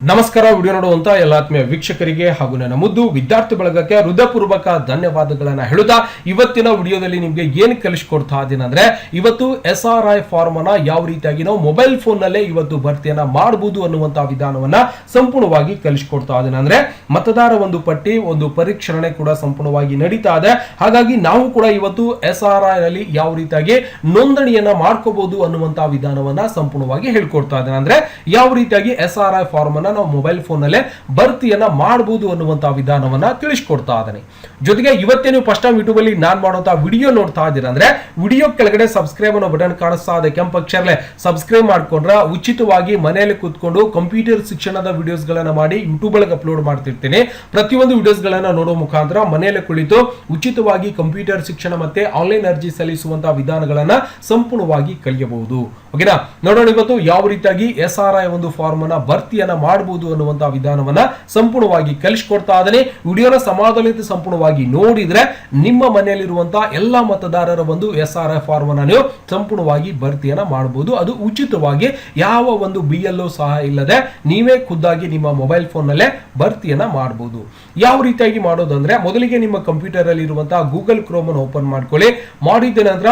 ನಮಸ್ಕಾರ. ವಿಡಿಯೋ ನೋಡುವಂತ ಎಲ್ಲ ಆತ್ಮೀಯ ವೀಕ್ಷಕರಿಗೆ ಹಾಗೂ ನನ್ನ ಮುದ್ದು ವಿದ್ಯಾರ್ಥಿ ಬಳಗಕ್ಕೆ ಹೃದಯಪೂರ್ವಕ ಧನ್ಯವಾದಗಳನ್ನ ಹೇಳುತ್ತಾ ಇವತ್ತಿನ ವಿಡಿಯೋದಲ್ಲಿ ನಿಮ್ಗೆ ಏನು ಕಲಿಸ್ಕೊಡ್ತಾ ಇದ್ದೀನಿ ಅಂದ್ರೆ ಇವತ್ತು SRI ಫಾರ್ಮ್ ಅನ್ನ ಯಾವ ರೀತಿಯಾಗಿ ನಾವು ಮೊಬೈಲ್ ಫೋನ್ ನಲ್ಲೇ ಇವತ್ತು ಭರ್ತಿಯನ್ನ ಮಾಡಬಹುದು ಅನ್ನುವಂತ ವಿಧಾನವನ್ನ ಸಂಪೂರ್ಣವಾಗಿ ಕಲಿಸ್ಕೊಡ್ತಾ ಇದ್ದೀನಿ. ಅಂದ್ರೆ ಮತದಾರ ಒಂದು ಪಟ್ಟಿ ಒಂದು ಪರೀಕ್ಷಣೆ ಕೂಡ ಸಂಪೂರ್ಣವಾಗಿ ನಡೀತಾ ಇದೆ. ಹಾಗಾಗಿ ನಾವು ಕೂಡ ಇವತ್ತು SRI ನಲ್ಲಿ ಯಾವ ರೀತಿಯಾಗಿ ನೋಂದಣಿಯನ್ನ ಮಾಡ್ಕೋಬಹುದು ಅನ್ನುವಂತ ವಿಧಾನವನ್ನ ಸಂಪೂರ್ಣವಾಗಿ ಹೇಳ್ಕೊಡ್ತಾ ಇದ್ದೀನಿ. ಅಂದ್ರೆ ಯಾವ ರೀತಿಯಾಗಿ SRI ಫಾರ್ಮ್ ಅನ್ನ ನಾವು ಮೊಬೈಲ್ ಫೋನ್ ನಲ್ಲೇ ಭರ್ತಿಯನ್ನ ಮಾಡಬಹುದು ಅನ್ನುವಂತ ವಿಧಾನವನ್ನ ತಿಳಿಸ್ಕೊಡ್ತಾ ಇದ್ದೀನಿ. ಜೊತೆಗೆ ಇವತ್ತೇ ನೀವು ಫಸ್ಟ್ ಟೈಮ್ ಯೂಟ್ಯೂಬ್ ಅಲ್ಲಿ ನಾನು ಮಾಡುವಂತ ವಿಡಿಯೋ ನೋಡ್ತಾ ಇದ್ದೀರಾ ಅಂದ್ರೆ ವಿಡಿಯೋ ಕೆಳಗಡೆ ಸಬ್ಸ್ಕ್ರೈಬ್ ಅನ್ನೋ ಬಟನ್ ಕಾಣಿಸ್ತಾ ಇದೆ, ಕೆಂಪು ಅಕ್ಷರಲೆ ಸಬ್ಸ್ಕ್ರೈಬ್ ಮಾಡ್ಕೊಂಡ್ರೆ ಉಚಿತವಾಗಿ ಮನೆಯಲ್ಲಿ ಕೂತ್ಕೊಂಡು ಕಂಪ್ಯೂಟರ್ ಶಿಕ್ಷಣದ ವಿಡಿಯೋಸ್ ಗಳನ್ನ ಮಾಡಿ ಯೂಟ್ಯೂಬ್ ಒಳಗೆ ಅಪ್ಲೋಡ್ ಮಾಡ್ತಿರ್ತೀನಿ. ಪ್ರತಿಯೊಂದು ವಿಡಿಯೋಸ್ ಗಳನ್ನ ನೋಡೋ ಮುಖಾಂತರ ಮನೆಯಲ್ಲಿ ಕುಳಿತು ಉಚಿತವಾಗಿ ಕಂಪ್ಯೂಟರ್ ಶಿಕ್ಷಣ ಮತ್ತೆ ಆನ್ಲೈನ್ ಅರ್ಜಿ ಸಲ್ಲಿಸುವಂತಹ ವಿಧಾನಗಳನ್ನ ಸಂಪೂರ್ಣವಾಗಿ ಕಲಿಯಬಹುದು. ಓಕೆನಾ, ನೋಡೋಣ ಇವತ್ತು ಯಾವ ರೀತಿಯಾಗಿ SRI ಒಂದು ಫಾರ್ಮ್ ಅನ್ನ ಭರ್ತಿಯನ್ನ ಮಾಡಬಹುದು ಅನ್ನುವಂತ ವಿಧಾನವನ್ನ ಸಂಪೂರ್ಣವಾಗಿ ಕಲಿಸ್ಕೊಡ್ತಾ ಇದ್ದೀನಿ. ವಿಡಿಯೋನ ಸಮಾಧಾನದಿಂದ ಸಂಪೂರ್ಣವಾಗಿ ನೋಡಿದ್ರೆ ನಿಮ್ಮ ಮನೆಯಲ್ಲಿರುವಂತಹ ಎಲ್ಲಾ ಮತದಾರರ ಒಂದು SRI ಫಾರ್ಮ್ ಅನ್ನ ನೀವು ಸಂಪೂರ್ಣವಾಗಿ ಭರ್ತಿಯನ್ನ ಮಾಡಬಹುದು. ಅದು ಉಚಿತವಾಗಿ ಯಾವ ಒಂದು BLO ಸಹ ಇಲ್ಲದೆ ನೀವೇ ಖುದ್ದಾಗಿ ನಿಮ್ಮ ಮೊಬೈಲ್ ಫೋನ್ ನಲ್ಲೇ ಭರ್ತಿಯನ್ನ ಮಾಡಬಹುದು. ಯಾವ ರೀತಿಯಾಗಿ ಮಾಡೋದಂದ್ರೆ ಮೊದಲಿಗೆ ನಿಮ್ಮ ಕಂಪ್ಯೂಟರ್ ಅಲ್ಲಿ ಇರುವಂತಹ ಗೂಗಲ್ ಕ್ರೋಮ್ ಅನ್ನು ಓಪನ್ ಮಾಡ್ಕೊಳ್ಳಿ. ಮಾಡಿದ ನಂತರ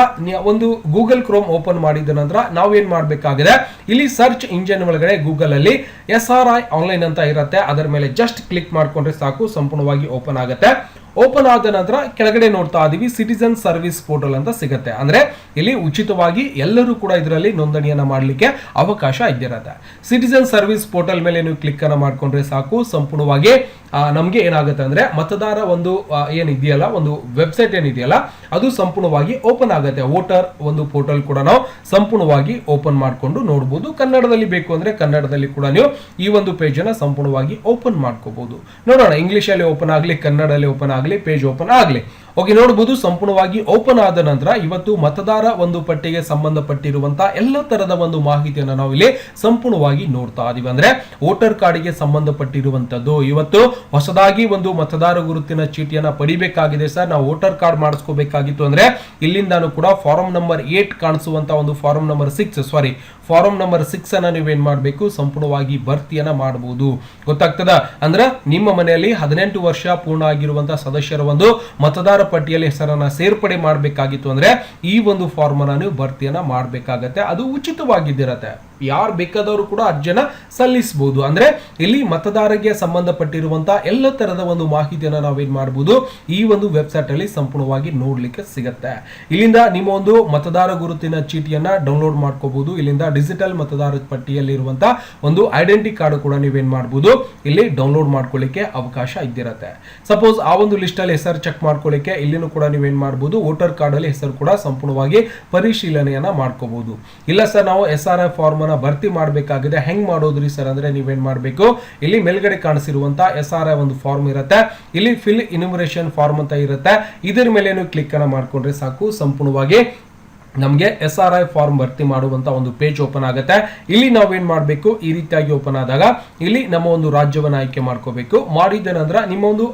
ಒಂದು ಗೂಗಲ್ ಕ್ರೋಮ್ ಓಪನ್ ಮಾಡಿದ ನಂತರ ನಾವೇನ್ ಮಾಡಬೇಕಾಗಿದೆ, ಇಲ್ಲಿ ಸರ್ಚ್ ಇಂಜಿನ್ ಒಳಗಡೆ ಗೂಗಲ್ ಅಲ್ಲಿ SRI ಆನ್ಲೈನ್ ಅಂತ ಇರುತ್ತೆ, ಅದರ ಮೇಲೆ ಜಸ್ಟ್ ಕ್ಲಿಕ್ ಮಾಡ್ಕೊಂಡ್ರೆ ಸಾಕು, ಸಂಪೂರ್ಣವಾಗಿ ಓಪನ್ ಆಗುತ್ತೆ. ಓಪನ್ ಆದ ನಂತರ ಕೆಳಗಡೆ ನೋಡ್ತಾ ಇದೀವಿ ಸಿಟಿಜನ್ ಸರ್ವಿಸ್ ಪೋರ್ಟಲ್ ಅಂತ ಸಿಗುತ್ತೆ. ಅಂದ್ರೆ ಇಲ್ಲಿ ಉಚಿತವಾಗಿ ಎಲ್ಲರೂ ಕೂಡ ಇದರಲ್ಲಿ ನೋಂದಣಿಯನ್ನ ಮಾಡಲಿಕ್ಕೆ ಅವಕಾಶ ಇದ್ದಿರುತ್ತೆ. ಸಿಟಿಜನ್ ಸರ್ವಿಸ್ ಪೋರ್ಟಲ್ ಮೇಲೆ ನೀವು ಕ್ಲಿಕ್ ಅನ್ನ ಮಾಡ್ಕೊಂಡ್ರೆ ಸಾಕು, ಸಂಪೂರ್ಣವಾಗಿ ನಮ್ಗೆ ಏನಾಗುತ್ತೆ ಅಂದ್ರೆ ಮತದಾರ ಒಂದು ಏನಿದೆಯಲ್ಲ ಒಂದು ವೆಬ್ಸೈಟ್ ಏನಿದೆಯಲ್ಲ ಅದು ಸಂಪೂರ್ಣವಾಗಿ ಓಪನ್ ಆಗುತ್ತೆ. ವೋಟರ್ ಒಂದು ಪೋರ್ಟಲ್ ಕೂಡ ನಾವು ಸಂಪೂರ್ಣವಾಗಿ ಓಪನ್ ಮಾಡ್ಕೊಂಡು ನೋಡಬಹುದು. ಕನ್ನಡದಲ್ಲಿ ಬೇಕು ಅಂದ್ರೆ ಕನ್ನಡದಲ್ಲಿ ಕೂಡ ನೀವು ಈ ಒಂದು ಪೇಜ್ ಅನ್ನ ಸಂಪೂರ್ಣವಾಗಿ ಓಪನ್ ಮಾಡ್ಕೋಬಹುದು. ನೋಡೋಣ, ಇಂಗ್ಲಿಷ್ ಅಲ್ಲಿ ಓಪನ್ ಆಗ್ಲಿ, ಕನ್ನಡದಲ್ಲಿ ಓಪನ್ ಆಗ್ಲಿ, ಪೇಜ್ ಓಪನ್ ಆಗ್ಲಿ. ಓಕೆ, ನೋಡಬಹುದು ಸಂಪೂರ್ಣವಾಗಿ ಓಪನ್ ಆದ ನಂತರ ಇವತ್ತು ಮತದಾರ ಒಂದು ಪಟ್ಟಿಗೆ ಸಂಬಂಧಪಟ್ಟಿರುವಂತಹ ಎಲ್ಲ ತರದ ಒಂದು ಮಾಹಿತಿಯನ್ನು ನಾವು ಇಲ್ಲಿ ಸಂಪೂರ್ಣವಾಗಿ ನೋಡ್ತಾ ಇದೀವಿ. ಅಂದ್ರೆ ವೋಟರ್ ಕಾರ್ಡ್ಗೆ ಸಂಬಂಧಪಟ್ಟಿರುವಂತದ್ದು, ಇವತ್ತು ಹೊಸದಾಗಿ ಒಂದು ಮತದಾರ ಗುರುತಿನ ಚೀಟಿಯನ್ನ ಪಡಿಬೇಕಾಗಿದೆ ಸರ್, ನಾವು ವೋಟರ್ ಕಾರ್ಡ್ ಮಾಡಿಸ್ಕೋಬೇಕಾಗಿತ್ತು ಅಂದ್ರೆ ಇಲ್ಲಿಂದಾನು ಕೂಡ ಫಾರಂ ನಂಬರ್ 8 ಕಾಣಿಸುವಂತ ಒಂದು ಫಾರಂ ನಂಬರ್ 6 ಅನ್ನ ನೀವೇನ್ ಮಾಡಬೇಕು, ಸಂಪೂರ್ಣವಾಗಿ ಭರ್ತಿಯನ್ನ ಮಾಡಬಹುದು. ಗೊತ್ತಾಗ್ತದ? ಅಂದ್ರೆ ನಿಮ್ಮ ಮನೆಯಲ್ಲಿ 18 ವರ್ಷ ಪೂರ್ಣ ಆಗಿರುವಂತಹ ಸದಸ್ಯರ ಒಂದು ಮತದಾರ ಪಟ್ಟಿಯಲ್ಲಿ ಹೆಸರನ್ನ ಸೇರ್ಪಡೆ ಮಾಡಬೇಕಾಗಿತ್ತು ಅಂದ್ರೆ ಈ ಒಂದು ಫಾರ್ಮ್ ಅನ್ನ ನೀವು ಭರ್ತಿಯನ್ನ ಮಾಡಬೇಕಾಗತ್ತೆ. ಅದು ಉಚಿತವಾಗಿದ್ದಿರತ್ತೆ, ಯಾರು ಬೇಕಾದವರು ಕೂಡ ಅರ್ಜಿಯನ್ನ ಸಲ್ಲಿಸಬಹುದು. ಅಂದ್ರೆ ಇಲ್ಲಿ ಮತದಾರರಿಗೆ ಸಂಬಂಧಪಟ್ಟಿರುವಂತಹ ಎಲ್ಲ ತರದ ಒಂದು ಮಾಹಿತಿಯನ್ನ ನಾವೇನ್ ಮಾಡಬಹುದು, ಈ ಒಂದು ವೆಬ್ಸೈಟ್ ಅಲ್ಲಿ ಸಂಪೂರ್ಣವಾಗಿ ನೋಡ್ಲಿಕ್ಕೆ ಸಿಗುತ್ತೆ. ಇಲ್ಲಿಂದ ನಿಮ್ಮ ಒಂದು ಮತದಾರ ಗುರುತಿನ ಚೀಟಿಯನ್ನ ಡೌನ್ಲೋಡ್ ಮಾಡ್ಕೋಬಹುದು. ಇಲ್ಲಿಂದ ಡಿಜಿಟಲ್ ಮತದಾರ ಪಟ್ಟಿಯಲ್ಲಿ ಇರುವಂತಹ ಒಂದು ಐಡೆಂಟಿ ಕಾರ್ಡ್ ಕೂಡ ನೀವೇನ್ ಮಾಡಬಹುದು, ಇಲ್ಲಿ ಡೌನ್ಲೋಡ್ ಮಾಡ್ಕೊಳ್ಳಿಕ್ಕೆ ಅವಕಾಶ ಇದ್ದಿರತ್ತೆ. ಸಪೋಸ್ ಆ ಒಂದು ಲಿಸ್ಟ್ ಅಲ್ಲಿ ಹೆಸರು ಚೆಕ್ ಮಾಡ್ಕೊಳ್ಳಿಕ್ಕೆ ಇಲ್ಲಿನೂ ಕೂಡ ನೀವೇನ್ ಮಾಡಬಹುದು, ವೋಟರ್ ಕಾರ್ಡ್ ಅಲ್ಲಿ ಹೆಸರು ಕೂಡ ಸಂಪೂರ್ಣವಾಗಿ ಪರಿಶೀಲನೆಯನ್ನ ಮಾಡ್ಕೋಬಹುದು. ಇಲ್ಲ ಸರ್, ನಾವು SRI ಫಾರ್ಮ್ ಭರ್ತಿ ಮಾಡಬೇಕಾಗಿದೆ, ಹೆಂಗ್ ಮಾಡೋದ್ರಿ ಸರ್ ಅಂದ್ರೆ ನೀವೇನ್ ಮಾಡಬೇಕು, ಇಲ್ಲಿ ಮೇಲ್ಗಡೆ ಕಾಣಿಸಿರುವಂತ SRI ಒಂದು ಫಾರ್ಮ್ ಇರುತ್ತೆ, ಇಲ್ಲಿ ಫಿಲ್ ಇನ್ಯುಮರೇಷನ್ ಫಾರ್ಮ್ ಅಂತ ಇರುತ್ತೆ, ಇದರ ಮೇಲೆ ನೀವು ಕ್ಲಿಕ್ ಅನ್ನ ಮಾಡ್ಕೊಂಡ್ರೆ ಸಾಕು, ಸಂಪೂರ್ಣವಾಗಿ ನಮಗೆ SRI ಫಾರ್ಮ್ ಭರ್ತಿ ಮಾಡುವಂತ ಒಂದು ಪೇಜ್ ಓಪನ್ ಆಗುತ್ತೆ. ಇಲ್ಲಿ ನಾವೇನ್ ಮಾಡಬೇಕು, ಈ ರೀತಿಯಾಗಿ ಓಪನ್ ಆದಾಗ ಇಲ್ಲಿ ನಮ್ಮ ಒಂದು ರಾಜ್ಯವನ್ನ ಆಯ್ಕೆ ಮಾಡ್ಕೋಬೇಕು. ಮಾಡಿದ ನಂತರ ನಿಮ್ಮ ಒಂದು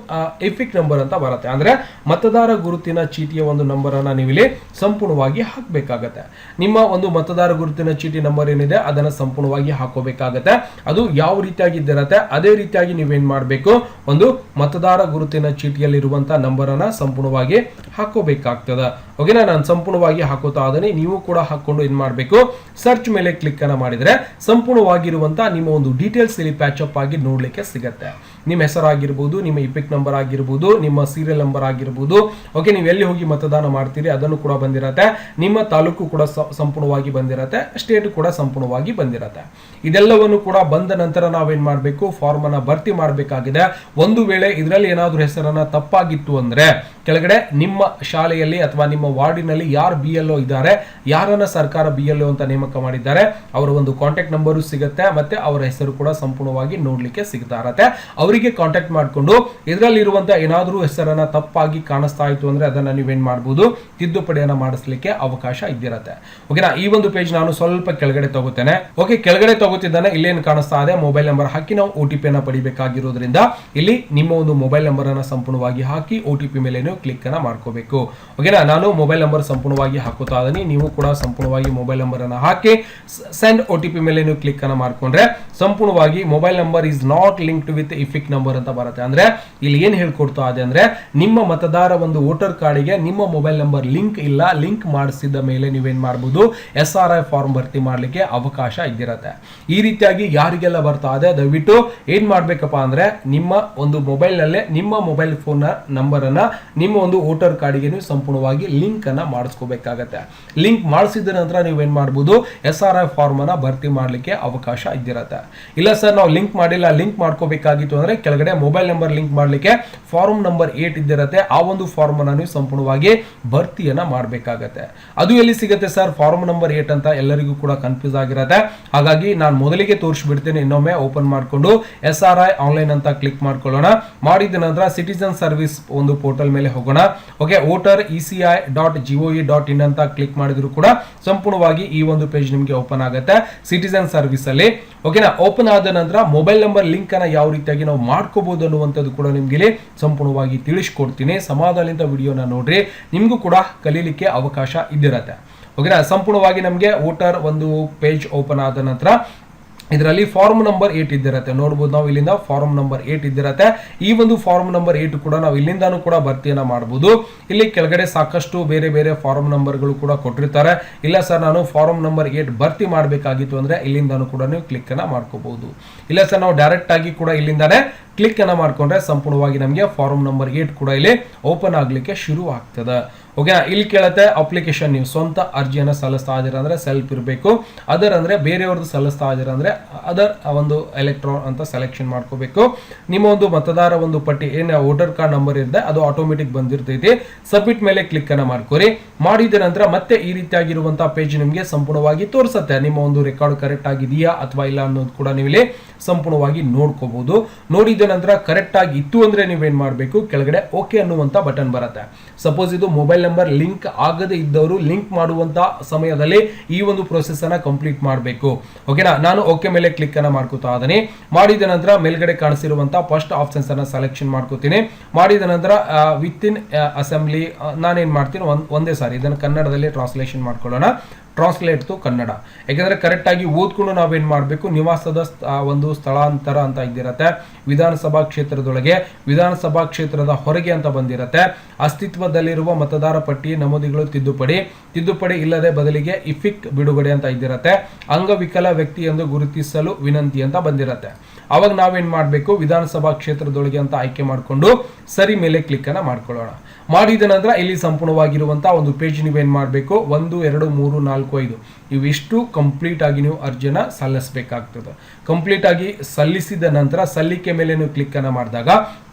ಎಫಿಕ್ ನಂಬರ್ ಅಂತ ಬರುತ್ತೆ, ಅಂದ್ರೆ ಮತದಾರ ಗುರುತಿನ ಚೀಟಿಯ ಒಂದು ನಂಬರ್ ಅನ್ನ ನೀವು ಇಲ್ಲಿ ಸಂಪೂರ್ಣವಾಗಿ ಹಾಕಬೇಕಾಗತ್ತೆ. ನಿಮ್ಮ ಒಂದು ಮತದಾರ ಗುರುತಿನ ಚೀಟಿ ನಂಬರ್ ಏನಿದೆ ಅದನ್ನ ಸಂಪೂರ್ಣವಾಗಿ ಹಾಕೋಬೇಕಾಗತ್ತೆ. ಅದು ಯಾವ ರೀತಿಯಾಗಿ ಇದ್ದಿರತ್ತೆ ಅದೇ ರೀತಿಯಾಗಿ ನೀವೇನ್ ಮಾಡಬೇಕು, ಒಂದು ಮತದಾರ ಗುರುತಿನ ಚೀಟಿಯಲ್ಲಿ ಇರುವಂತಹ ನಂಬರ್ ಅನ್ನ ಸಂಪೂರ್ಣವಾಗಿ ಹಾಕೋಬೇಕಾಗ್ತದೆ. ಓಕೆನಾ, ನಾನು ಸಂಪೂರ್ಣವಾಗಿ ಹಾಕೋತಾ ಅದನ್ನೇ ನೀವು ಕೂಡ ಹಾಕೊಂಡು ಏನ್ ಮಾಡಬೇಕು, ಸರ್ಚ್ ಮೇಲೆ ಕ್ಲಿಕ್ ಅನ್ನ ಮಾಡಿದ್ರೆ ಸಂಪೂರ್ಣವಾಗಿರುವಂತಹ ನಿಮ್ಮ ಒಂದು ಡೀಟೇಲ್ಸ್ ಇಲ್ಲಿ ಪ್ಯಾಚ್ ಅಪ್ ಆಗಿ ನೋಡ್ಲಿಕ್ಕೆ ಸಿಗುತ್ತೆ. ನಿಮ್ಮ ಹೆಸರಾಗಿರ್ಬೋದು, ನಿಮ್ಮ ಇಪಿಕ್ ನಂಬರ್ ಆಗಿರ್ಬೋದು, ನಿಮ್ಮ ಸೀರಿಯಲ್ ನಂಬರ್ ಆಗಿರ್ಬೋದು. ಓಕೆ, ನೀವು ಎಲ್ಲಿ ಹೋಗಿ ಮತದಾನ ಮಾಡ್ತೀರಿ ಅದನ್ನು ಕೂಡ ಬಂದಿರತ್ತೆ, ನಿಮ್ಮ ತಾಲೂಕು ಕೂಡ ಸಂಪೂರ್ಣವಾಗಿ ಬಂದಿರತ್ತೆ, ಸ್ಟೇಟ್ ಕೂಡ ಸಂಪೂರ್ಣವಾಗಿ ಬಂದಿರತ್ತೆ. ಇದೆಲ್ಲವನ್ನು ಕೂಡ ಬಂದ ನಂತರ ನಾವೇನ್ ಮಾಡಬೇಕು, ಫಾರ್ಮ್ ಅನ್ನ ಭರ್ತಿ ಮಾಡಬೇಕಾಗಿದೆ. ಒಂದು ವೇಳೆ ಇದರಲ್ಲಿ ಏನಾದ್ರೂ ಹೆಸರನ್ನ ತಪ್ಪಾಗಿತ್ತು ಅಂದ್ರೆ ಕೆಳಗಡೆ ನಿಮ್ಮ ಶಾಲೆಯಲ್ಲಿ ಅಥವಾ ನಿಮ್ಮ ವಾರ್ಡಿನಲ್ಲಿ ಯಾರು BLO ಇದ್ದಾರೆ, ಯಾರನ್ನ ಸರ್ಕಾರ BLO ಅಂತ ನೇಮಕ ಮಾಡಿದ್ದಾರೆ, ಅವರ ಒಂದು ಕಾಂಟ್ಯಾಕ್ಟ್ ನಂಬರು ಸಿಗುತ್ತೆ, ಮತ್ತೆ ಅವರ ಹೆಸರು ಕೂಡ ಸಂಪೂರ್ಣವಾಗಿ ನೋಡ್ಲಿಕ್ಕೆ ಸಿಗ್ತಾ ಇರತ್ತೆ. ಅವರಿಗೆ ಕಾಂಟ್ಯಾಕ್ಟ್ ಮಾಡಿಕೊಂಡು ಇದರಲ್ಲಿ ಇರುವಂತಹ ಏನಾದ್ರೂ ಹೆಸರನ್ನ ತಪ್ಪಾಗಿ ಕಾಣಿಸ್ತಾ ಇತ್ತು ಅಂದ್ರೆ ಅದನ್ನ ನೀವೇನ್ ಮಾಡಬಹುದು, ತಿದ್ದುಪಡಿಯನ್ನ ಮಾಡಿಸ್ಲಿಕ್ಕೆ ಅವಕಾಶ ಇದ್ದಿರತ್ತೆ. ಓಕೆನಾ, ಈ ಒಂದು ಪೇಜ್ ನಾನು ಸ್ವಲ್ಪ ಕೆಳಗಡೆ ತಗೋತೇನೆ. ಓಕೆ, ಕೆಳಗಡೆ ತಗೋತಿದ್ದಾನೆ, ಇಲ್ಲೇನು ಕಾಣಿಸ್ತಾ ಇದೆ, ಮೊಬೈಲ್ ನಂಬರ್ ಹಾಕಿ ನಾವು OTP ಅನ್ನ ಪಡಿಬೇಕಾಗಿರೋದ್ರಿಂದ ಇಲ್ಲಿ ನಿಮ್ಮ ಒಂದು ಮೊಬೈಲ್ ನಂಬರ್ ಅನ್ನ ಸಂಪೂರ್ಣವಾಗಿ ಹಾಕಿ OTP ಮೇಲೆ ನೀವು ಕ್ಲಿಕ್ ಅನ್ನ ಮಾಡ್ಕೋಬೇಕು. ಓಕೆನಾ, ನಾನು ಮೊಬೈಲ್ ನಂಬರ್ ಸಂಪೂರ್ಣವಾಗಿ ಹಾಕುತ್ತಾ ಇದೀನಿ, ನೀವು ಕೂಡ ಸಂಪೂರ್ಣವಾಗಿ ಮೊಬೈಲ್ ನಂಬರ್ ಅನ್ನು ಹಾಕಿ ಸೆಂಡ್ OTP ಮೇಲೆ ನೀವು ಕ್ಲಿಕ್ ಅನ್ನು ಮಾಡ್ಕೊಂಡ್ರೆ ಸಂಪೂರ್ಣವಾಗಿ mobile number is not linked with EPIC number ಅಂತ ಬರುತ್ತೆ. ಅಂದ್ರೆ ಇಲ್ಲಿ ಏನ್ ಹೇಳ್ಕೊಡ್ತಾ ಇದೆ ಅಂದ್ರೆ ನಿಮ್ಮ ಮತದಾರ ಒಂದು ವೋಟರ್ ಕಾರ್ಡ್ಗೆ ನಿಮ್ಮ ಮೊಬೈಲ್ ನಂಬರ್ ಲಿಂಕ್ ಇಲ್ಲ, ಲಿಂಕ್ ಮಾಡಿಸಿದ ಮೇಲೆ ನೀವೇನ್ ಮಾಡಬಹುದು SRI ಫಾರ್ಮ್ ಭರ್ತಿ ಮಾಡ್ಲಿಕ್ಕೆ ಅವಕಾಶ ಇದ್ದಿರತ್ತೆ. ಈ ರೀತಿಯಾಗಿ ಯಾರಿಗೆಲ್ಲ ಬರ್ತಾ ಇದೆ ದಯವಿಟ್ಟು ಏನ್ ಮಾಡ್ಬೇಕಪ್ಪ ಅಂದ್ರೆ ನಿಮ್ಮ ಒಂದು ಮೊಬೈಲ್ ನಲ್ಲೇ ನಿಮ್ಮ ಮೊಬೈಲ್ ಫೋನ್ ನಂಬರ್ ಅನ್ನ ನಿಮ್ಮ ಒಂದು ವೋಟರ್ ಕಾರ್ಡ್ಗೆ ನೀವು ಸಂಪೂರ್ಣವಾಗಿ ಲಿಂಕ್ ಅನ್ನ ಮಾಡಿಸ್ಕೋಬೇಕಾಗತ್ತೆ. ಲಿಂಕ್ ಮಾಡಿಸಿದ ನಂತರ ನೀವೇನ್ ಮಾಡಬಹುದು SRI ಫಾರ್ಮ್ ಅನ್ನ ಭರ್ತಿ ಮಾಡ್ಲಿಕ್ಕೆ ಅವಕಾಶ ಇದ್ದಿರತ್ತೆ. ಇಲ್ಲ ಸರ್ ನಾವು ಲಿಂಕ್ ಮಾಡಿಲ್ಲ, ಲಿಂಕ್ ಮಾಡ್ಕೋಬೇಕಾಗಿತ್ತು ಅಂದ್ರೆ ಕೆಳಗಡೆ ಮೊಬೈಲ್ ನಂಬರ್ ಲಿಂಕ್ ಮಾಡ್ಲಿಕ್ಕೆ ಫಾರ್ಮ್ ನಂಬರ್ 8 ಇದ್ದಿರತ್ತೆ. ಆ ಒಂದು ಫಾರ್ಮ್ ಅನ್ನ ನೀವು ಸಂಪೂರ್ಣವಾಗಿ ಭರ್ತಿಯನ್ನ ಮಾಡಬೇಕಾಗತ್ತೆ. ಅದು ಎಲ್ಲಿ ಸಿಗುತ್ತೆ ಸರ್ ಫಾರ್ಮ್ ನಂಬರ್ 8 ಅಂತ ಎಲ್ಲರಿಗೂ ಕೂಡ ಕನ್ಫ್ಯೂಸ್ ಆಗಿರತ್ತೆ. ಹಾಗಾಗಿ ನಾನು ಮೊದಲಿಗೆ ತೋರಿಸ್ಬಿಡ್ತೇನೆ, ಇನ್ನೊಮ್ಮೆ ಓಪನ್ ಮಾಡ್ಕೊಂಡು SRI ಆನ್ಲೈನ್ ಅಂತ ಕ್ಲಿಕ್ ಮಾಡ್ಕೊಳ್ಳೋಣ. ಮಾಡಿದ ನಂತರ ಸಿಟಿಜನ್ ಸರ್ವಿಸ್ ಒಂದು ಪೋರ್ಟಲ್ ಮೇಲೆ ಹೋಗೋಣ. ಓಕೆ, ವೋಟರ್ ECI.gov.in ಅಂತ ಕ್ಲಿಕ್ ಮಾಡಿದ್ರು ಕೂಡ ಸಂಪೂರ್ಣವಾಗಿ ಈ ಒಂದು ಪೇಜ್ ನಿಮಗೆ ಓಪನ್ ಆಗುತ್ತೆ ಸಿಟಿಜನ್ ಸರ್ವಿಸ್ ಅಲ್ಲಿ. ಓಕೆನಾ, ಓಪನ್ ಆದ ನಂತರ ಮೊಬೈಲ್ ನಂಬರ್ ಲಿಂಕ್ ಅನ್ನ ಯಾವ ರೀತಿಯಾಗಿ ನಾವು ಮಾಡ್ಕೋಬಹುದು ಅನ್ನುವಂಥದ್ದು ಕೂಡ ನಿಮ್ಗೆ ಇಲ್ಲಿ ಸಂಪೂರ್ಣವಾಗಿ ತಿಳಿಸ್ಕೊಡ್ತೀನಿ. ಸಮಾಧಾನದಿಂದ ವಿಡಿಯೋನ ನೋಡ್ರಿ, ನಿಮ್ಗೂ ಕೂಡ ಕಲೀಲಿಕ್ಕೆ ಅವಕಾಶ ಇದ್ದಿರತ್ತೆ. ಓಕೆನಾ, ಸಂಪೂರ್ಣವಾಗಿ ನಮಗೆ ವೋಟರ್ ಒಂದು ಪೇಜ್ ಓಪನ್ ಆದ ನಂತರ ಇದರಲ್ಲಿ ಫಾರ್ಮ್ ನಂಬರ್ 8 ಇದ್ದಿರತ್ತೆ. ನೋಡಬಹುದು ನಾವು ಇಲ್ಲಿಂದ ಫಾರ್ಮ್ ನಂಬರ್ 8 ಇದ್ದಿರತ್ತೆ. ಈ ಒಂದು ಫಾರ್ಮ್ ನಂಬರ್ 8 ಕೂಡ ನಾವು ಇಲ್ಲಿಂದಾನು ಕೂಡ ಭರ್ತಿಯನ್ನ ಮಾಡಬಹುದು. ಇಲ್ಲಿ ಕೆಳಗಡೆ ಸಾಕಷ್ಟು ಬೇರೆ ಬೇರೆ ಫಾರ್ಮ್ ನಂಬರ್ಗಳು ಕೂಡ ಕೊಟ್ಟಿರ್ತಾರೆ. ಇಲ್ಲ ಸರ್ ನಾನು ಫಾರ್ಮ್ ನಂಬರ್ 8 ಭರ್ತಿ ಮಾಡಬೇಕಾಗಿತ್ತು ಅಂದ್ರೆ ಇಲ್ಲಿಂದಾನು ಕೂಡ ನೀವು ಕ್ಲಿಕ್ ಅನ್ನ ಮಾಡ್ಕೋಬಹುದು. ಇಲ್ಲ ಸರ್ ನಾವು ಡೈರೆಕ್ಟ್ ಆಗಿ ಕೂಡ ಇಲ್ಲಿಂದಾನೆ ಕ್ಲಿಕ್ ಅನ್ನ ಮಾಡ್ಕೊಂಡ್ರೆ ಸಂಪೂರ್ಣವಾಗಿ ನಮಗೆ ಫಾರ್ಮ್ ನಂಬರ್ 8 ಕೂಡ ಇಲ್ಲಿ ಓಪನ್ ಆಗ್ಲಿಕ್ಕೆ ಶುರು ಆಗ್ತದೆ. ಓಕೆ, ಇಲ್ಲಿ ಕೇಳುತ್ತೆ ಅಪ್ಲಿಕೇಶನ್ ನೀವು ಸ್ವಂತ ಅರ್ಜಿಯನ್ನು ಸಲ್ಲಿಸ್ತಾ ಇದ್ದೀರಾ ಅಂದ್ರೆ ಸೆಲ್ಫ್ ಇರಬೇಕು. ಅದರ್ ಅಂದ್ರೆ ಬೇರೆಯವ್ರದ್ದು ಸಲ್ಲಿಸ್ತಾ ಇದ್ದೀರಾ ಅಂದ್ರೆ ಅದರ್ ಒಂದು ಎಲೆಕ್ಟ್ರಾನ್ ಅಂತ ಸೆಲೆಕ್ಷನ್ ಮಾಡ್ಕೋಬೇಕು. ನಿಮ್ಮ ಒಂದು ಮತದಾರ ಒಂದು ಪಟ್ಟಿ ಏನು ವೋಟರ್ ಕಾರ್ಡ್ ನಂಬರ್ ಇದೆ ಅದು ಆಟೋಮೆಟಿಕ್ ಬಂದಿರ್ತೈತಿ. ಸಬ್ಮಿಟ್ ಮೇಲೆ ಕ್ಲಿಕ್ ಅನ್ನ ಮಾಡ್ಕೋರಿ. ಮಾಡಿದ ನಂತರ ಮತ್ತೆ ಈ ರೀತಿಯಾಗಿರುವಂತಹ ಪೇಜ್ ನಿಮಗೆ ಸಂಪೂರ್ಣವಾಗಿ ತೋರಿಸುತ್ತೆ. ನಿಮ್ಮ ಒಂದು ರೆಕಾರ್ಡ್ ಕರೆಕ್ಟ್ ಆಗಿದೆಯಾ ಅಥವಾ ಇಲ್ಲ ಅನ್ನೋದು ಕೂಡ ನೀವು ಇಲ್ಲಿ ಸಂಪೂರ್ಣವಾಗಿ ನೋಡ್ಕೋಬಹುದು. ನೋಡಿದ ನಂತರ ಕರೆಕ್ಟ್ ಆಗಿ ಇತ್ತು ಅಂದ್ರೆ ನೀವೇನ್ ಮಾಡಬೇಕು ಕೆಳಗಡೆ ಓಕೆ ಅನ್ನುವಂತ ಬಟನ್ ಬರುತ್ತೆ. ಸಪೋಸ್ ಇದು ಮೊಬೈಲ್ ನಂಬರ್ ಲಿಂಕ್ ಆಗದೆ ಇದ್ದವರು ಲಿಂಕ್ ಮಾಡುವಂತ ಸಮಯದಲ್ಲಿ ಈ ಒಂದು ಪ್ರೊಸೆಸ್ ಅನ್ನ ಕಂಪ್ಲೀಟ್ ಮಾಡಬೇಕು. ಓಕೆನಾ, ನಾನು ಓಕೆ ಮೇಲೆ ಕ್ಲಿಕ್ ಅನ್ನ ಮಾಡ್ಕೋತಾ ಇದ್ದೀನಿ. ಮಾಡಿದ ನಂತರ ಮೇಲ್ಗಡೆ ಕಾಣಿಸಿರುವಂತಹ ಫಸ್ಟ್ ಆಪ್ಷನ್ಸ್ ಅನ್ನ ಸೆಲೆಕ್ಷನ್ ಮಾಡ್ಕೋತೀನಿ. ಮಾಡಿದ ನಂತರ ವಿತ್ ಇನ್ ಅಸೆಂಬ್ಲಿ ನಾನೇನ್ ಮಾಡ್ತೀನಿ ಒಂದೇ ಸಾರಿ ಇದನ್ನು ಕನ್ನಡದಲ್ಲಿ ಟ್ರಾನ್ಸ್ಲೇಷನ್ ಮಾಡ್ಕೊಳ್ಳೋಣ. Translate to Kannada. ಯಾಕಂದ್ರೆ ಕರೆಕ್ಟ್ ಆಗಿ ಓದ್ಕೊಂಡು ನಾವೇನ್ ಮಾಡಬೇಕು ನಿವಾಸದ ಒಂದು ಸ್ಥಳಾಂತರ ಅಂತ ಇದ್ದಿರತ್ತೆ. ವಿಧಾನಸಭಾ ಕ್ಷೇತ್ರದೊಳಗೆ, ವಿಧಾನಸಭಾ ಕ್ಷೇತ್ರದ ಹೊರಗೆ ಅಂತ ಬಂದಿರತ್ತೆ. ಅಸ್ತಿತ್ವದಲ್ಲಿರುವ ಮತದಾರ ಪಟ್ಟಿ ನಮೂದುಗಳು ತಿದ್ದುಪಡಿ ಇಲ್ಲದೆ ಬದಲಿಗೆ ಇಫಿಕ್ ಬಿಡುಗಡೆ ಅಂತ ಇದ್ದಿರತ್ತೆ. ಅಂಗವಿಕಲ ವ್ಯಕ್ತಿ ಎಂದು ಗುರುತಿಸಲು ವಿನಂತಿ ಅಂತ ಬಂದಿರತ್ತೆ. ಅವಾಗ ನಾವೇನ್ ಮಾಡಬೇಕು ವಿಧಾನಸಭಾ ಕ್ಷೇತ್ರದೊಳಗೆ ಅಂತ ಆಯ್ಕೆ ಮಾಡಿಕೊಂಡು ಸರಿ ಮೇಲೆ ಕ್ಲಿಕ್ ಅನ್ನ ಮಾಡ್ಕೊಳ್ಳೋಣ. ಮಾಡಿದ ನಂತರ ಇಲ್ಲಿ ಸಂಪೂರ್ಣವಾಗಿರುವಂತಹ ಒಂದು ಪೇಜ್ ನೀವೇನ್ ಮಾಡಬೇಕು 1 2 3 4 5 ಇವಿಷ್ಟು ಕಂಪ್ಲೀಟ್ ಆಗಿ ನೀವು ಅರ್ಜಿನ ಸಲ್ಲಿಸಬೇಕಾಗ್ತದೆ. ಕಂಪ್ಲೀಟ್ ಆಗಿ ಸಲ್ಲಿಸಿದ ನಂತರ ಸಲ್ಲಿಕೆ ಮೇಲೆ ನೀವು ಕ್ಲಿಕ್ ಅನ್ನ ಮಾಡಿದಾಗ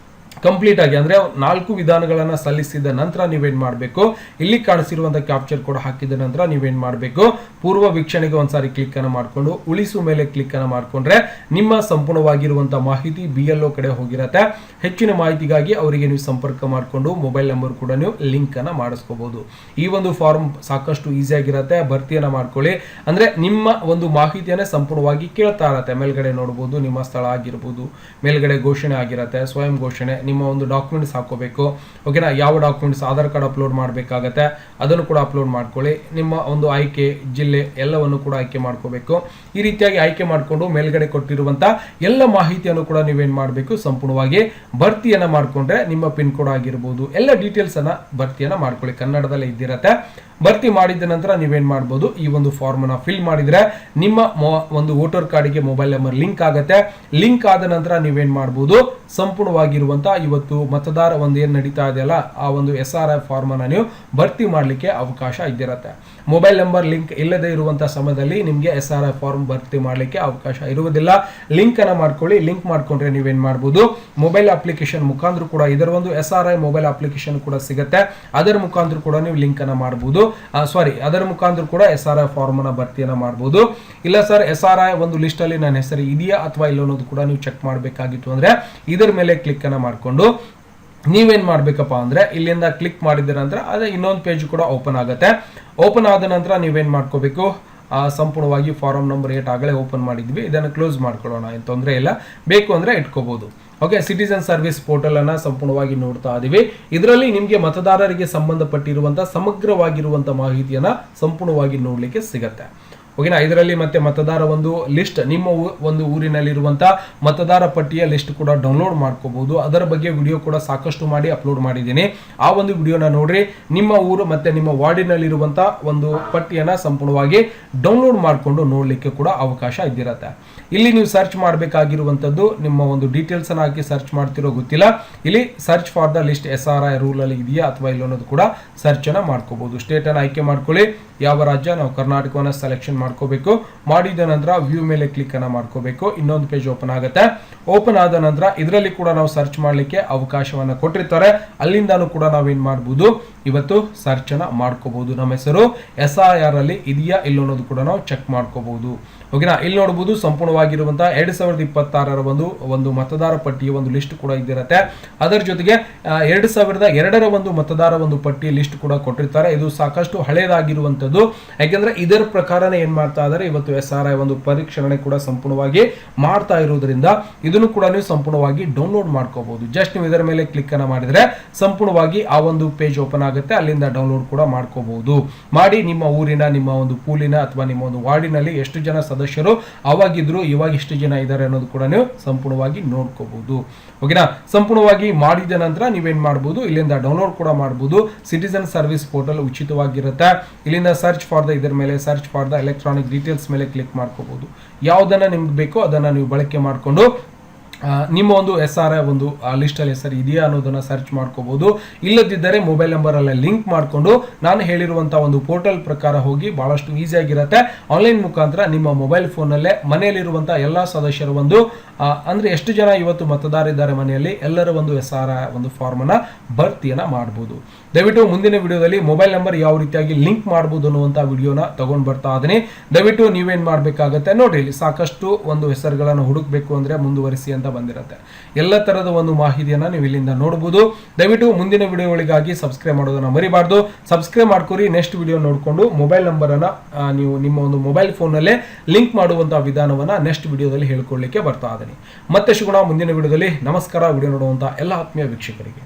ಕಂಪ್ಲೀಟ್ ಆಗಿ ಅಂದ್ರೆ 4 ವಿಧಾನಗಳನ್ನ ಸಲ್ಲಿಸಿದ ನಂತರ ನೀವೇನ್ ಮಾಡಬೇಕು ಇಲ್ಲಿ ಕಾಣಿಸಿರುವಂತಹ ಕ್ಯಾಪ್ಚರ್ ಕೋಡ್ ಹಾಕಿದ ನಂತರ ನೀವೇನ್ ಮಾಡಬೇಕು ಪೂರ್ವ ವೀಕ್ಷಣೆಗೆ ಒಂದ್ಸಾರಿ ಕ್ಲಿಕ್ ಅನ್ನ ಮಾಡ್ಕೊಂಡು ಉಳಿಸು ಮೇಲೆ ಕ್ಲಿಕ್ ಅನ್ನ ಮಾಡ್ಕೊಂಡ್ರೆ ನಿಮ್ಮ ಸಂಪೂರ್ಣವಾಗಿರುವಂತಹ ಮಾಹಿತಿ BLO ಕಡೆ ಹೋಗಿರತ್ತೆ. ಹೆಚ್ಚಿನ ಮಾಹಿತಿಗಾಗಿ ಅವರಿಗೆ ನೀವು ಸಂಪರ್ಕ ಮಾಡಿಕೊಂಡು ಮೊಬೈಲ್ ನಂಬರ್ ಕೂಡ ನೀವು ಲಿಂಕ್ ಅನ್ನ ಮಾಡಿಸ್ಕೋಬಹುದು. ಈ ಒಂದು ಫಾರ್ಮ್ ಸಾಕಷ್ಟು ಈಸಿ ಆಗಿರತ್ತೆ, ಭರ್ತಿಯನ್ನ ಮಾಡ್ಕೊಳ್ಳಿ. ಅಂದ್ರೆ ನಿಮ್ಮ ಒಂದು ಮಾಹಿತಿಯನ್ನ ಸಂಪೂರ್ಣವಾಗಿ ಕೇಳ್ತಾ ಇರತ್ತೆ. ಮೇಲ್ಗಡೆ ನೋಡಬಹುದು ನಿಮ್ಮ ಸ್ಥಳ ಆಗಿರ್ಬೋದು, ಮೇಲ್ಗಡೆ ಘೋಷಣೆ ಆಗಿರತ್ತೆ, ಸ್ವಯಂ ಘೋಷಣೆ, ನಿಮ್ಮ ಒಂದು ಡಾಕ್ಯುಮೆಂಟ್ಸ್ ಹಾಕೋಬೇಕು. ಓಕೆನಾ, ಯಾವ ಡಾಕ್ಯುಮೆಂಟ್ಸ್ ಆಧಾರ್ ಕಾರ್ಡ್ ಅಪ್ಲೋಡ್ ಮಾಡಬೇಕಾಗತ್ತೆ ಅದನ್ನು ಕೂಡ ಅಪ್ಲೋಡ್ ಮಾಡ್ಕೊಳ್ಳಿ. ನಿಮ್ಮ ಒಂದು ಆಯ್ಕೆ ಜಿಲ್ಲೆ ಎಲ್ಲವನ್ನು ಕೂಡ ಆಯ್ಕೆ ಮಾಡ್ಕೋಬೇಕು. ಈ ರೀತಿಯಾಗಿ ಆಯ್ಕೆ ಮಾಡಿಕೊಂಡು ಮೇಲ್ಗಡೆ ಕೊಟ್ಟಿರುವಂತ ಎಲ್ಲ ಮಾಹಿತಿಯನ್ನು ಕೂಡ ನೀವೇನ್ ಮಾಡಬೇಕು ಸಂಪೂರ್ಣವಾಗಿ ಭರ್ತಿಯನ್ನ ಮಾಡ್ಕೊಂಡ್ರೆ ನಿಮ್ಮ ಪಿನ್ ಕೋಡ್ ಆಗಿರ್ಬೋದು ಎಲ್ಲ ಡೀಟೇಲ್ಸ್ ಅನ್ನ ಭರ್ತಿಯನ್ನ ಮಾಡ್ಕೊಳ್ಳಿ. ಕನ್ನಡದಲ್ಲೇ ಇದ್ದಿರತ್ತೆ. ಭರ್ತಿ ಮಾಡಿದ ನಂತರ ನೀವೇನ್ ಮಾಡಬಹುದು ಈ ಒಂದು ಫಾರ್ಮ್ ಅನ್ನ ಫಿಲ್ ಮಾಡಿದ್ರೆ ನಿಮ್ಮ ಒಂದು ವೋಟರ್ ಕಾರ್ಡ್ಗೆ ಮೊಬೈಲ್ ನಂಬರ್ ಲಿಂಕ್ ಆಗುತ್ತೆ. ಲಿಂಕ್ ಆದ ನಂತರ ನೀವೇನ್ ಮಾಡಬಹುದು ಸಂಪೂರ್ಣವಾಗಿರುವಂತಹ ಇವತ್ತು ಮತದಾರ ಒಂದು ಏನ್ ನಡೀತಾ ಇದೆಯಲ್ಲ ಆ ಒಂದು SRI ಫಾರ್ಮ್ ಅನ್ನ ನೀವು ಭರ್ತಿ ಮಾಡ್ಲಿಕ್ಕೆ ಅವಕಾಶ ಇದ್ದಿರತ್ತೆ. ಮೊಬೈಲ್ ನಂಬರ್ ಲಿಂಕ್ ಇಲ್ಲದೆ ಇರುವಂತಹ ಸಮಯದಲ್ಲಿ ನಿಮ್ಗೆ SRI ಫಾರ್ಮ್ ಭರ್ತಿ ಮಾಡ್ಲಿಕ್ಕೆ ಅವಕಾಶ ಇರುವುದಿಲ್ಲ. ಲಿಂಕ್ ಅನ್ನ ಮಾಡ್ಕೊಳ್ಳಿ. ಲಿಂಕ್ ಮಾಡ್ಕೊಂಡ್ರೆ ನೀವೇನ್ ಮಾಡಬಹುದು ಮೊಬೈಲ್ ಅಪ್ಲಿಕೇಶನ್ ಮುಖಾಂತರ ಕೂಡ ಇದರ ಒಂದು SRI ಮೊಬೈಲ್ ಅಪ್ಲಿಕೇಶನ್ ಕೂಡ ಸಿಗುತ್ತೆ. ಅದರ ಮುಖಾಂತರ ಕೂಡ ನೀವು ಲಿಂಕ್ ಅನ್ನ ಮಾಡಬಹುದು. ಅದರ ಮುಖಾಂತರ ಕೂಡ SRI ಫಾರ್ಮ್ ಅನ್ನ ಭರ್ತಿಯನ್ನ ಮಾಡಬಹುದು. ಇಲ್ಲ ಸರ್ SRI ಒಂದು ಲಿಸ್ಟ್ ಅಲ್ಲಿ ನನ್ನ ಹೆಸರು ಇದೆಯಾ ಅಥವಾ ಇಲ್ಲ ಅನ್ನೋದು ಕೂಡ ನೀವು ಚೆಕ್ ಮಾಡಬೇಕಾಗಿತ್ತು ಅಂದ್ರೆ ಇದರ ಮೇಲೆ ಕ್ಲಿಕ್ ಅನ್ನ ಮಾಡ್ಕೊಂಡು ನೀವೇನ್ ಮಾಡ್ಬೇಕಪ್ಪ ಅಂದ್ರೆ ಇಲ್ಲಿಂದ ಕ್ಲಿಕ್ ಮಾಡಿದ ನಂತರ ಅದೇ ಇನ್ನೊಂದು ಪೇಜ್ ಕೂಡ ಓಪನ್ ಆಗುತ್ತೆ. ಓಪನ್ ಆದ ನಂತರ ನೀವೇನ್ ಮಾಡ್ಕೋಬೇಕು ಸಂಪೂರ್ಣವಾಗಿ ಫಾರಂ ನಂಬರ್ 8 ಆಗಲೇ ಓಪನ್ ಮಾಡಿದ್ವಿ. ಇದನ್ನು ಕ್ಲೋಸ್ ಮಾಡ್ಕೊಳ್ಳೋಣ, ಏನು ತೊಂದರೆ ಇಲ್ಲ. ಬೇಕು ಅಂದ್ರೆ ಇಟ್ಕೋಬಹುದು. ಓಕೆ, ಸಿಟಿಸನ್ ಸರ್ವಿಸ್ ಪೋರ್ಟಲ್ ಅನ್ನ ಸಂಪೂರ್ಣವಾಗಿ ನೋಡ್ತಾ ಇದೀವಿ. ಇದರಲ್ಲಿ ನಿಮಗೆ ಮತದಾರರಿಗೆ ಸಂಬಂಧಪಟ್ಟಿರುವಂತಹ ಸಮಗ್ರವಾಗಿರುವಂತಹ ಮಾಹಿತಿಯನ್ನ ಸಂಪೂರ್ಣವಾಗಿ ನೋಡ್ಲಿಕ್ಕೆ ಸಿಗತ್ತೆ. ಓಕೆನಾ. ಇದರಲ್ಲಿ ಮತ್ತೆ ಮತದಾರ ಒಂದು ಲಿಸ್ಟ್, ನಿಮ್ಮ ಒಂದು ಊರಿನಲ್ಲಿರುವಂತಹ ಮತದಾರ ಪಟ್ಟಿಯ ಲಿಸ್ಟ್ ಕೂಡ ಡೌನ್ಲೋಡ್ ಮಾಡ್ಕೋಬಹುದು. ಅದರ ಬಗ್ಗೆ ವಿಡಿಯೋ ಕೂಡ ಸಾಕಷ್ಟು ಮಾಡಿ ಅಪ್ಲೋಡ್ ಮಾಡಿದ್ದೀನಿ. ಆ ಒಂದು ವಿಡಿಯೋನ ನೋಡ್ರಿ. ನಿಮ್ಮ ಊರು ಮತ್ತೆ ನಿಮ್ಮ ವಾರ್ಡಿನಲ್ಲಿರುವಂತಹ ಒಂದು ಪಟ್ಟಿಯನ್ನ ಸಂಪೂರ್ಣವಾಗಿ ಡೌನ್ಲೋಡ್ ಮಾಡಿಕೊಂಡು ನೋಡ್ಲಿಕ್ಕೆ ಕೂಡ ಅವಕಾಶ ಇದ್ದಿರತ್ತೆ. ಇಲ್ಲಿ ನೀವು ಸರ್ಚ್ ಮಾಡಬೇಕಾಗಿರುವಂತದ್ದು ನಿಮ್ಮ ಒಂದು ಡೀಟೇಲ್ಸ್ ಅನ್ನ ಹಾಕಿ ಸರ್ಚ್ ಮಾಡ್ತಿರೋ ಗೊತ್ತಿಲ್ಲ. ಇಲ್ಲಿ search for the list SRI rule ಅಲ್ಲಿ ಇದೆಯಾ ಅಥವಾ ಇಲ್ಲ ಅನ್ನೋದು ಕೂಡ ಸರ್ಚ್ ಅನ್ನ ಮಾಡ್ಕೋಬಹುದು. ಸ್ಟೇಟ್ ಅನ್ನ ಆಯ್ಕೆ ಮಾಡ್ಕೊಳ್ಳಿ. ಯಾವ ರಾಜ್ಯ, ನಾವು ಕರ್ನಾಟಕವನ್ನ ಸೆಲೆಕ್ಷನ್ ಮಾಡ್ಕೋಬೇಕು. ಮಾಡಿದ ನಂತರ ವ್ಯೂ ಮೇಲೆ ಕ್ಲಿಕ್ ಅನ್ನ ಮಾಡ್ಕೋಬೇಕು. ಇನ್ನೊಂದು ಪೇಜ್ ಓಪನ್ ಆಗುತ್ತೆ. ಓಪನ್ ಆದ ನಂತರ ಇದರಲ್ಲಿ ಕೂಡ ನಾವು ಸರ್ಚ್ ಮಾಡ್ಲಿಕ್ಕೆ ಅವಕಾಶವನ್ನ ಕೊಟ್ಟಿರ್ತಾರೆ. ಅಲ್ಲಿಂದಾನು ಕೂಡ ನಾವೇನ್ ಮಾಡಬಹುದು, ಇವತ್ತು ಸರ್ಚ್ ಅನ್ನ ಮಾಡ್ಕೋಬಹುದು. ನಮ್ಮ ಹೆಸರು SIR ಅಲ್ಲಿ ಇದೆಯಾ ಇಲ್ಲ ಅನ್ನೋದು ಕೂಡ ನಾವು ಚೆಕ್ ಮಾಡ್ಕೋಬಹುದು. ಓಕೆನಾ. ಇಲ್ಲಿ ನೋಡಬಹುದು ಸಂಪೂರ್ಣವಾಗಿರುವಂತಹ 2026 ಒಂದು ಮತದಾರ ಪಟ್ಟಿಯ ಒಂದು ಲಿಸ್ಟ್ ಕೂಡ ಇದ್ದಿರತ್ತೆ. ಅದರ ಜೊತೆಗೆ 2002 ಒಂದು ಮತದಾರ ಒಂದು ಪಟ್ಟಿ ಲಿಸ್ಟ್ ಕೂಡ ಕೊಟ್ಟಿರ್ತಾರೆ. ಇದು ಸಾಕಷ್ಟು ಹಳೇದಾಗಿರುವಂತದ್ದು. ಯಾಕೆಂದ್ರೆ ಇದರ ಪ್ರಕಾರನೇ ಏನ್ ಮಾಡ್ತಾ ಇದ್ದಾರೆ, ಇವತ್ತು SRI ಒಂದು ಪರೀಕ್ಷಣೆ ಕೂಡ ಸಂಪೂರ್ಣವಾಗಿ ಮಾಡ್ತಾ ಇರೋದ್ರಿಂದ ಇದನ್ನು ಕೂಡ ನೀವು ಸಂಪೂರ್ಣವಾಗಿ ಡೌನ್ಲೋಡ್ ಮಾಡ್ಕೋಬಹುದು. ಜಸ್ಟ್ ನೀವು ಇದರ ಮೇಲೆ ಕ್ಲಿಕ್ ಅನ್ನ ಮಾಡಿದ್ರೆ ಸಂಪೂರ್ಣವಾಗಿ ಆ ಒಂದು ಪೇಜ್ ಓಪನ್ ಆಗುತ್ತೆ. ಅಲ್ಲಿಂದ ಡೌನ್ಲೋಡ್ ಕೂಡ ಮಾಡ್ಕೋಬಹುದು. ಮಾಡಿ ನಿಮ್ಮ ಊರಿನ, ನಿಮ್ಮ ಒಂದು ಪೂಲಿನ ಅಥವಾ ನಿಮ್ಮ ಒಂದು ವಾರ್ಡಿನಲ್ಲಿ ಎಷ್ಟು ಜನ ಸದಸ್ಯರು ಅವಾಗಿದ್ರು, ಇವಾಗ ಎಷ್ಟು ಜನ ಇದ್ದಾರೆ ಅನ್ನೋದು ಕೂಡ ನೀವು ಸಂಪೂರ್ಣವಾಗಿ ನೋಡ್ಕೋಬಹುದು. ಓಕೆನಾ. ಸಂಪೂರ್ಣವಾಗಿ ಮಾಡಿದ ನಂತರ ನೀವೇನ್ ಮಾಡಬಹುದು, ಇಲ್ಲಿಂದ ಡೌನ್ಲೋಡ್ ಕೂಡ ಮಾಡಬಹುದು. ಸಿಟಿಸನ್ ಸರ್ವಿಸ್ ಪೋರ್ಟಲ್ ಉಚಿತವಾಗಿರುತ್ತೆ. ಇಲ್ಲಿಂದ ಸರ್ಚ್ ಫಾರ್ ದ ಇದರ ಮೇಲೆ search for the electronic details ಮೇಲೆ ಕ್ಲಿಕ್ ಮಾಡ್ಕೋಬಹುದು. ಯಾವುದನ್ನ ನಿಮ್ಗೆ ಬೇಕೋ ಅದನ್ನ ನೀವು ಬಳಕೆ ಮಾಡಿಕೊಂಡು ನಿಮ್ಮ ಒಂದು SRI ಒಂದು ಲಿಸ್ಟ್ ಅಲ್ಲಿ ಹೆಸರು ಇದೆಯಾ ಅನ್ನೋದನ್ನ ಸರ್ಚ್ ಮಾಡ್ಕೋಬಹುದು. ಇಲ್ಲದಿದ್ದರೆ ಮೊಬೈಲ್ ನಂಬರ್ ಅಲ್ಲೇ ಲಿಂಕ್ ಮಾಡಿಕೊಂಡು ನಾನು ಹೇಳಿರುವಂತಹ ಒಂದು ಪೋರ್ಟಲ್ ಪ್ರಕಾರ ಹೋಗಿ ಬಹಳಷ್ಟು ಈಸಿ ಆಗಿರುತ್ತೆ. ಆನ್ಲೈನ್ ಮುಖಾಂತರ ನಿಮ್ಮ ಮೊಬೈಲ್ ಫೋನ್ ಅಲ್ಲೇ ಮನೆಯಲ್ಲಿರುವಂತಹ ಎಲ್ಲಾ ಸದಸ್ಯರ ಒಂದು ಅಂದ್ರೆ ಎಷ್ಟು ಜನ ಇವತ್ತು ಮತದಾರ ಇದ್ದಾರೆ ಮನೆಯಲ್ಲಿ, ಎಲ್ಲರ ಒಂದು SRI ಒಂದು ಫಾರ್ಮ್ ಅನ್ನ ಭರ್ತಿಯನ್ನ ಮಾಡಬಹುದು. ದಯವಿಟ್ಟು ಮುಂದಿನ ವಿಡಿಯೋದಲ್ಲಿ ಮೊಬೈಲ್ ನಂಬರ್ ಯಾವ ರೀತಿಯಾಗಿ ಲಿಂಕ್ ಮಾಡಬಹುದು ಅನ್ನುವಂತ ವಿಡಿಯೋನ ತಗೊಂಡ್ ಬರ್ತಾ ಇದೀನಿ. ದಯವಿಟ್ಟು ನೀವೇನ್ ಮಾಡ್ಬೇಕಾಗತ್ತೆ ನೋಡಿ, ಇಲ್ಲಿ ಸಾಕಷ್ಟು ಒಂದು ಹೆಸರುಗಳನ್ನು ಹುಡುಕ್ಬೇಕು ಅಂದ್ರೆ ಮುಂದುವರಿಸಿ ಅಂತ ಬಂದಿರುತ್ತೆ. ಎಲ್ಲ ತರದ ಒಂದು ಮಾಹಿತಿಯನ್ನ ನೀವು ಇಲ್ಲಿಂದ ನೋಡಬಹುದು. ದಯವಿಟ್ಟು ಮುಂದಿನ ವಿಡಿಯೋಗಳಿಗಾಗಿ ಸಬ್ಸ್ಕ್ರೈಬ್ ಮಾಡೋದನ್ನ ಮರಿಬಾರ್ದು. ಸಬ್ಸ್ಕ್ರೈಬ್ ಮಾಡ್ಕೊರಿ. ನೆಕ್ಸ್ಟ್ ವಿಡಿಯೋ ನೋಡಿಕೊಂಡು ಮೊಬೈಲ್ ನಂಬರ್ ಅನ್ನ ನೀವು ನಿಮ್ಮ ಒಂದು ಮೊಬೈಲ್ ಫೋನ್ ನಲ್ಲೇ ಲಿಂಕ್ ಮಾಡುವಂತಹ ವಿಧಾನವನ್ನ ನೆಕ್ಸ್ಟ್ ವಿಡಿಯೋದಲ್ಲಿ ಹೇಳ್ಕೊಳ್ಳಿಕ್ಕೆ ಬರ್ತಾ ಇದೀನಿ. ಮತ್ತೆ ಸಿಗೋಣ ಮುಂದಿನ ವಿಡಿಯೋದಲ್ಲಿ. ನಮಸ್ಕಾರ. ವಿಡಿಯೋ ನೋಡುವಂತಹ ಎಲ್ಲ ಆತ್ಮೀಯ ವೀಕ್ಷಕರಿಗೆ.